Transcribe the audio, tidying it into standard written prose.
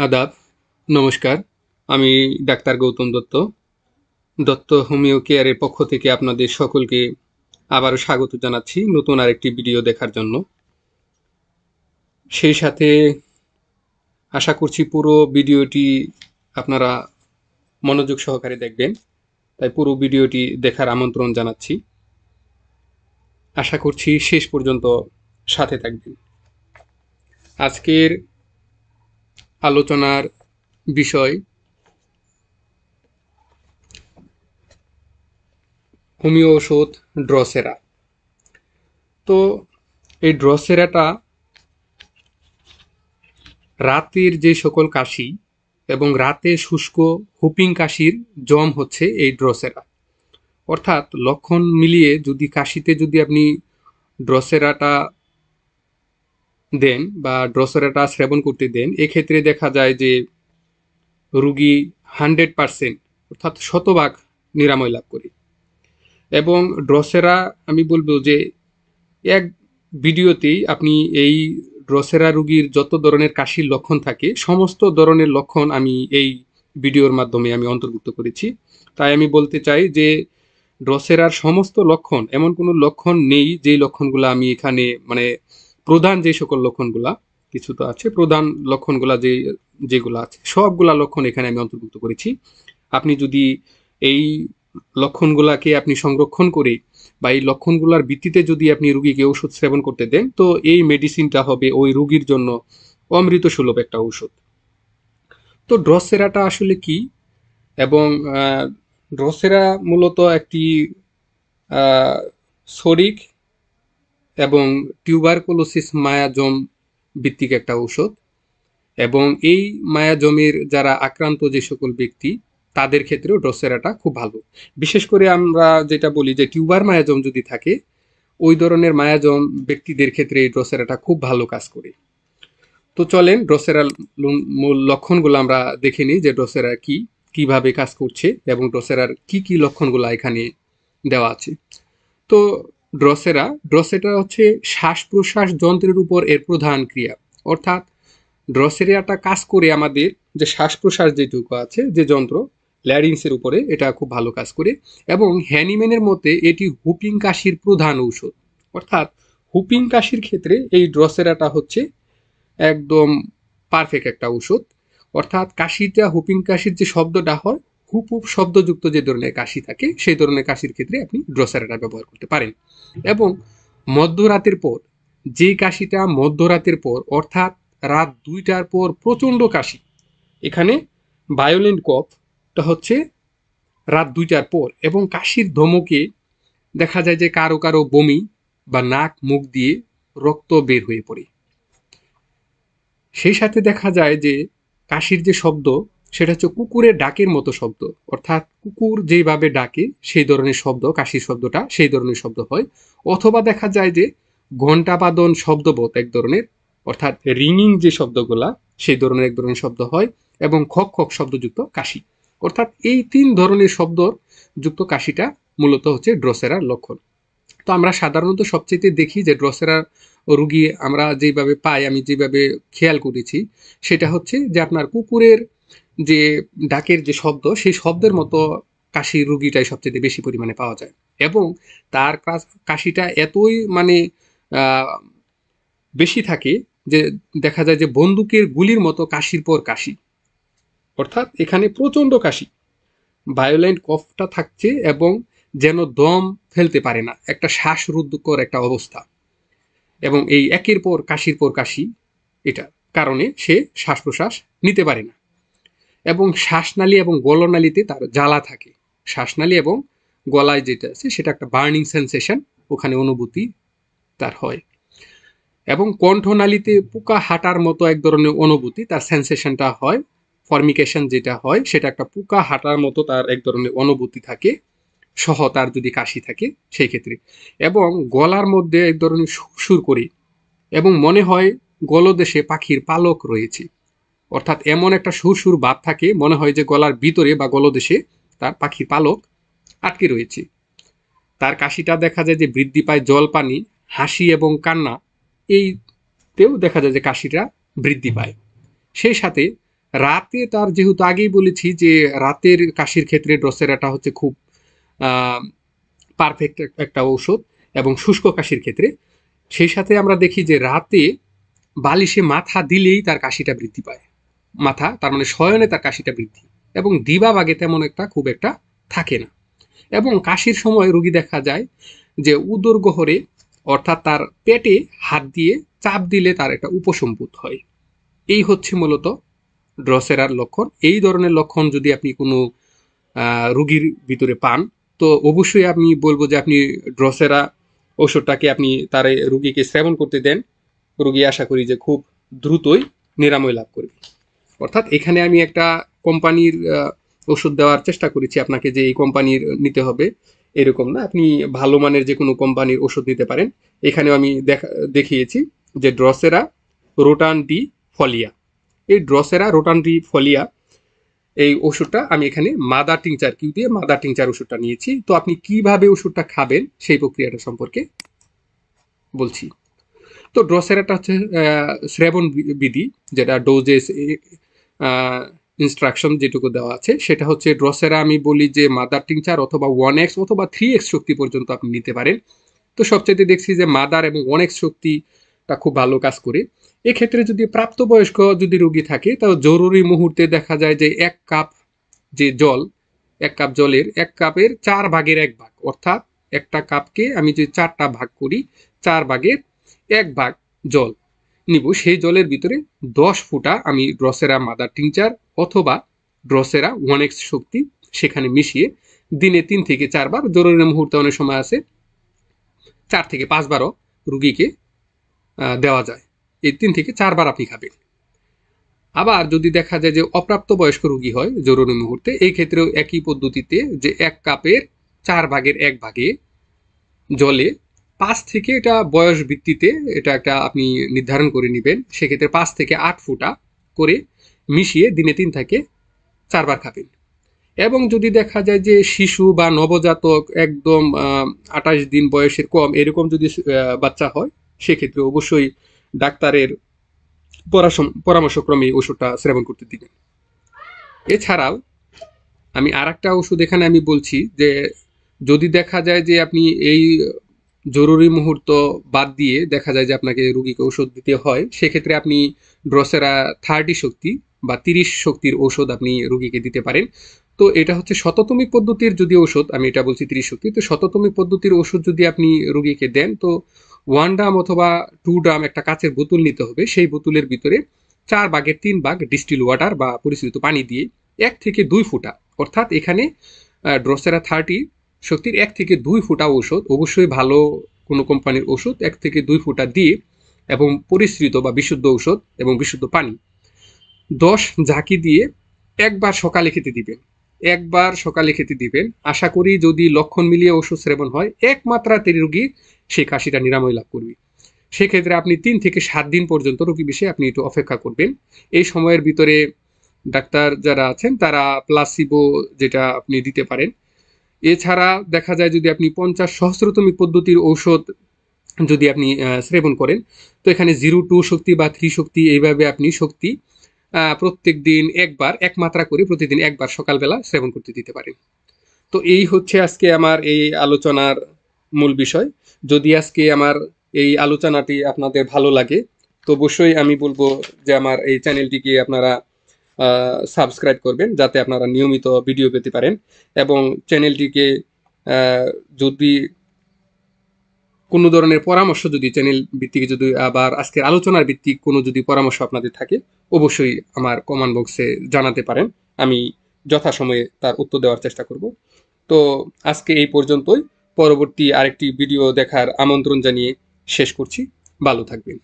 আদাব, নমস্কার। আমি ডাক্তার গৌতম দত্ত। দত্ত হোমিও কেয়ারের পক্ষ থেকে আপনাদের সকলকে আবারও স্বাগত জানাচ্ছি নতুন আরেকটি ভিডিও দেখার জন্য। সেই সাথে আশা করছি পুরো ভিডিওটি আপনারা মনোযোগ সহকারে দেখবেন, তাই পুরো ভিডিওটি দেখার আমন্ত্রণ জানাচ্ছি। আশা করছি শেষ পর্যন্ত সাথে থাকবেন। আজকের আলোচনার বিষয় হোমিও ওষুধ ড্রসেরা। তো এই ড্রসেরাটা রাতের যে সকল কাশি এবং রাতে শুষ্ক হুপিং কাশির জম হচ্ছে এই ড্রসেরা। অর্থাৎ লক্ষণ মিলিয়ে যদি কাশিতে যদি আপনি ড্রসেরাটা দেন বা ড্রসেরাটা সেবন করতে দেন, এক্ষেত্রে দেখা যায় যে রুগী 100% অর্থাৎ শতভাগ নিরাময় লাভ করে। এবং ড্রসেরা আমি বলবো যে এক ভিডিওতেই আপনি এই ড্রসেরা রোগীর যত ধরনের কাশির লক্ষণ থাকে সমস্ত ধরনের লক্ষণ আমি এই ভিডিওর মাধ্যমে আমি অন্তর্ভুক্ত করেছি। তাই আমি বলতে চাই যে ড্রসেরার সমস্ত লক্ষণ, এমন কোনো লক্ষণ নেই যে লক্ষণগুলো আমি এখানে মানে প্রধান যে সকল লক্ষণগুলা, কিছু তো আছে প্রধান লক্ষণগুলা যেগুলো আছে সবগুলা লক্ষণ এখানে আমি অন্তর্ভুক্ত করেছি। আপনি যদি এই লক্ষণগুলাকে আপনি সংরক্ষণ করে বা এই লক্ষণগুলোর ভিত্তিতে যদি আপনি রুগীকে ওষুধ সেবন করতে দেন, তো এই মেডিসিনটা হবে ওই রুগীর জন্য অমৃত সুলভ একটা ঔষধ। তো ড্রসেরাটা আসলে কি? এবং ড্রসেরা মূলত একটি শরিক এবং টিউবারকুলোসিস মায়াজম ভিত্তিক একটা ঔষধ। এবং এই মায়াজমের যারা আক্রান্ত যে সকল ব্যক্তি তাদের ক্ষেত্রেও ড্রসেরাটা খুব ভালো। বিশেষ করে আমরা যেটা বলি যে টিউবার মায়াজম যদি থাকে, ওই ধরনের মায়াজম ব্যক্তিদের ক্ষেত্রে এই ড্রসেরাটা খুব ভালো কাজ করে। তো চলেন ড্রসেরার মূল লক্ষণগুলো আমরা দেখে নিই যে ড্রসেরা কি, কিভাবে কাজ করছে এবং ড্রসেরার কি কি লক্ষণগুলো এখানে দেওয়া আছে। তো ড্রসেরা হচ্ছে শ্বাস প্রশ্বাস যন্ত্রের উপর এর প্রধান ক্রিয়া। অর্থাৎ ড্রসেরিয়াটা কাজ করে আমাদের যে শ্বাস প্রশ্বাস যেটুকু আছে যে যন্ত্র ল্যারিংসের উপরে, এটা খুব ভালো কাজ করে। এবং হ্যানিম্যানের মতে এটি হুপিং কাশির প্রধান ঔষধ। অর্থাৎ হুপিং কাশির ক্ষেত্রে এই ড্রসেরাটা হচ্ছে একদম পারফেক্ট একটা ঔষধ। অর্থাৎ কাশিটা হুপিং কাশির যে শব্দটা হয়, হুপ হুপ শব্দযুক্ত যে ধরনের কাশি থাকে সেই ধরনের কাশির ক্ষেত্রে আপনি ড্রসেরাটা ব্যবহার করতে পারেন। এবং মধ্যরাতের পর যে কাশিটা মধ্যরাতের পর অর্থাৎ রাত 2টার পর প্রচণ্ড কাশি, এখানে ভায়োলেন্ট কফটা হচ্ছে রাত 2টার পর, এবং কাশির ধমকে দেখা যায় যে কারো কারো বমি বা নাক মুখ দিয়ে রক্ত বের হয়ে পড়ে। সেই সাথে দেখা যায় যে কাশির যে শব্দ সেটা হচ্ছে কুকুরের ডাকের মতো শব্দ। অর্থাৎ কুকুর যেইভাবে ডাকে সেই ধরনের শব্দ, কাশির শব্দটা সেই ধরনের শব্দ হয়। অথবা দেখা যায় যে ঘণ্টা বাদন শব্দবোধ এক ধরনের, অর্থাৎ রিংইং যে শব্দগুলা সেই ধরনের এক ধরনের শব্দ হয়। এবং খক খক শব্দযুক্ত কাশি। অর্থাৎ এই 3 ধরনের শব্দ যুক্ত কাশিটা মূলত হচ্ছে ড্রসেরার লক্ষণ। তো আমরা সাধারণত সবচেয়ে দেখি যে ড্রসেরা রুগী আমরা যেভাবে পাই, আমি যেভাবে খেয়াল করেছি সেটা হচ্ছে যে আপনার কুকুরের যে ডাকের যে শব্দ সেই শব্দের মতো কাশির রুগীটাই সবচেয়ে বেশি পরিমাণে পাওয়া যায়। এবং তার কাশিটা এতই মানে বেশি থাকে যে দেখা যায় যে বন্দুকের গুলির মতো কাশির পর কাশি। অর্থাৎ এখানে প্রচণ্ড কাশি, ভায়োলেন্ট কফটা থাকছে এবং যেন দম ফেলতে পারে না, একটা শ্বাসরুদ্ধকর একটা অবস্থা। এবং এই একের পর কাশি, এটা কারণে সে শ্বাস প্রশ্বাস নিতে পারে না। এবং শ্বাসনালী এবং গলনালীতে তার জ্বালা থাকে। শ্বাসনালী এবং গলায় যেটা আছে সেটা একটা বার্নিং সেন্সেশন ওখানে অনুভূতি তার হয়। এবং কণ্ঠনালীতে পোকা হাঁটার মতো এক ধরনের অনুভূতি তার সেন্সেশনটা হয়। ফর্মিকেশন যেটা হয় সেটা একটা পোকা হাঁটার মতো তার এক ধরনের অনুভূতি থাকে সহ তার যদি কাশি থাকে সেই ক্ষেত্রে। এবং গলার মধ্যে এক ধরনের সুরসুর করে এবং মনে হয় গলদেশে পাখির পালক রয়েছে। অর্থাৎ এমন একটা সুরসুর ভাব থাকে, মনে হয় যে গলার ভিতরে বা গলদেশে তার পাখির পালক আটকে রয়েছে। তার কাশিটা দেখা যায় যে বৃদ্ধি পায় জলপানি, হাসি এবং কান্না, এইতেও দেখা যায় যে কাশিটা বৃদ্ধি পায়। সেই সাথে রাতে তার যেহেতু আগেই বলেছি যে রাতের কাশির ক্ষেত্রে ড্রসেরাটা হচ্ছে খুব পারফেক্ট একটা ঔষধ, এবং শুষ্ক কাশির ক্ষেত্রে সেই সাথে আমরা দেখি যে রাতে বালিশে মাথা দিলেই তার কাশিটা বৃদ্ধি পায়। মাথা তার মানে শয়নে তার কাশিটা বৃদ্ধি, এবং দিবা বাগে তেমন একটা খুব একটা থাকে না। এবং কাশির সময় রোগী দেখা যায় যে উদর গহরে অর্থাৎ তার পেটে হাত দিয়ে চাপ দিলে তার একটা উপশম বোধ হয়। এই হচ্ছে মূলত ড্রসেরার লক্ষণ। এই ধরনের লক্ষণ যদি আপনি কোনো রোগীর ভিতরে পান, তো অবশ্যই আমি বলবো যে আপনি ড্রসেরা ওষুধটাকে আপনি তার রুগীকে সেবন করতে দেন। রুগী আশা করি যে খুব দ্রুতই নিরাময় লাভ করবে। অর্থাৎ এখানে আমি একটা কোম্পানির ওষুধ দেওয়ার চেষ্টা করেছি আপনাকে যে এই কোম্পানির নিতে হবে এরকম না, আপনি ভালো মানের যে কোনো কোম্পানির ওষুধ নিতে পারেন। এখানেও আমি দেখিয়েছি যে ড্রসেরা রোটান ডি ফলিয়া, এই ড্রসেরা রোটান ডি ফলিয়া এই ওষুধটা আমি এখানে মাদার টিংচার কিউ দিয়ে মাদার টিংচার ওষুধটা নিয়েছি। তো আপনি কিভাবে ওষুধটা খাবেন সেই প্রক্রিয়াটা সম্পর্কে বলছি। তো ড্রসেরাটা হচ্ছে শ্রেবণ বিধি, যেটা ডোজেস ইনস্ট্রাকশন যেটুকু দেওয়া আছে সেটা হচ্ছে ড্রসেরা আমি বলি যে মাদার টিংচার অথবা 1x অথবা 3x শক্তি পর্যন্ত আপনি নিতে পারেন। তো সবচাইতে দেখছি যে মাদার এবং 1x শক্তিটা খুব ভালো কাজ করে। এক্ষেত্রে যদি প্রাপ্তবয়স্ক যদি রোগী থাকে তাহলে জরুরি মুহূর্তে দেখা যায় যে 1 কাপ যে জল, 1 কাপ জলের 1 কাপের 4 ভাগের 1 ভাগ, অর্থাৎ একটা কাপকে আমি যদি 4টা ভাগ করি 4 ভাগের 1 ভাগ জল নিব, সেই জলের ভিতরে 10 ফুটা আমি ড্রসেরা মাদার টিংচার অথবা ড্রসেরা 1x শক্তি সেখানে মিশিয়ে দিনে 3 থেকে 4 বার, জরুরি মুহূর্তে অনেক সময় আছে 4 থেকে 5 বারও রুগীকে দেওয়া যায়। এই 3 থেকে 4 বার আপনি খাবেন। আবার যদি দেখা যায় যে অপ্রাপ্ত বয়স্ক রোগী হয় জরুরি মুহূর্তে, এই ক্ষেত্রেও একই পদ্ধতিতে যে 1 কাপের 4 ভাগের 1 ভাগে জলে 5 থেকে, এটা বয়স ভিত্তিতে এটা একটা আপনি নির্ধারণ করে নেবেন, সেক্ষেত্রে 5 থেকে 8 ফুটা করে মিশিয়ে দিনে 3 থেকে 4 বার খাবেন। এবং যদি দেখা যায় যে শিশু বা নবজাতক একদম 28 দিন বয়সের কম এরকম যদি বাচ্চা হয়, সেক্ষেত্রে অবশ্যই ডাক্তারের পরামর্শক্রমে ওষুধটা সেবন করতে দিবেন। এছাড়াও আমি আরেকটা ওষুধ এখানে আমি বলছি যে যদি দেখা যায় যে আপনি এই জরুরি মুহূর্ত বাদ দিয়ে দেখা যায় যে আপনাকে রোগীকে ওষুধ দিতে হয়, সেক্ষেত্রে আপনি ড্রসেরা 30 শক্তি বা 30 শক্তির ঔষধ আপনি রোগীকে দিতে পারেন। তো এটা হচ্ছে শততমিক পদ্ধতির যদি ওষুধ, আমি এটা বলছি 30 শক্তি, তো শততমিক পদ্ধতির ওষুধ যদি আপনি রোগীকে দেন তো 1 ড্রাম অথবা 2 ড্রাম একটা কাচের বোতল নিতে হবে, সেই বোতলের ভিতরে 4 ভাগের 3 ভাগ ডিস্টিল ওয়াটার বা পরিশোধিত পানি দিয়ে 1 থেকে 2 ফুটা, অর্থাৎ এখানে ড্রসেরা 30 শক্তির 1 থেকে 2 ফুটা ওষুধ, অবশ্যই ভালো কোনো কোম্পানির ওষুধ 1 থেকে 2 ফুটা দিয়ে এবং পরিশোধিত বা বিশুদ্ধ ঔষধ এবং বিশুদ্ধ পানি 10 ঝাঁকি দিয়ে একবার সকালে খেতে দিবেন। একবার সকালে খেতে দিবেন। আশা করি যদি লক্ষণ মিলিয়ে ওষুধ সেবন হয় এক মাত্রাতে রোগী সেই কাশিটা নিরাময় লাভ করবে। সেক্ষেত্রে আপনি 3 থেকে 7 দিন পর্যন্ত রোগী বিষয়ে আপনি একটু অপেক্ষা করবেন। এই সময়ের ভিতরে ডাক্তার যারা আছেন তারা প্লাসিবো যেটা আপনি দিতে পারেন। এছাড়া দেখা যায় যদি আপনি 50 সহস্রতমিক পদ্ধতির ঔষধ যদি আপনি সেবন করেন, তো এখানে 0 2 শক্তি বা 3 শক্তি এইভাবে আপনি শক্তি প্রত্যেক দিন একবার এক মাত্রা করে প্রতিদিন একবার সকালবেলা সেবন করতে দিতে পারেন। তো এই হচ্ছে আজকে আমার এই আলোচনার মূল বিষয়। যদি আজকে আমার এই আলোচনাটি আপনাদের ভালো লাগে তো অবশ্যই আমি বলবো যে আমার এই চ্যানেলটিকে আপনারা সাবস্ক্রাইব করবেন যাতে আপনারা নিয়মিত ভিডিও পেতে পারেন, এবং চ্যানেলটিকে যদি কোনো ধরনের পরামর্শ যদি চ্যানেল ভিত্তিক যদি আবার আজকের আলোচনার ভিত্তিক কোনো যদি পরামর্শ আপনাদের থাকে অবশ্যই আমার কমেন্ট বক্সে জানাতে পারেন, আমি যথাসময়ে তার উত্তর দেওয়ার চেষ্টা করব। তো আজকে এই পর্যন্তই, পরবর্তী আরেকটি ভিডিও দেখার আমন্ত্রণ জানিয়ে শেষ করছি। ভালো থাকবেন।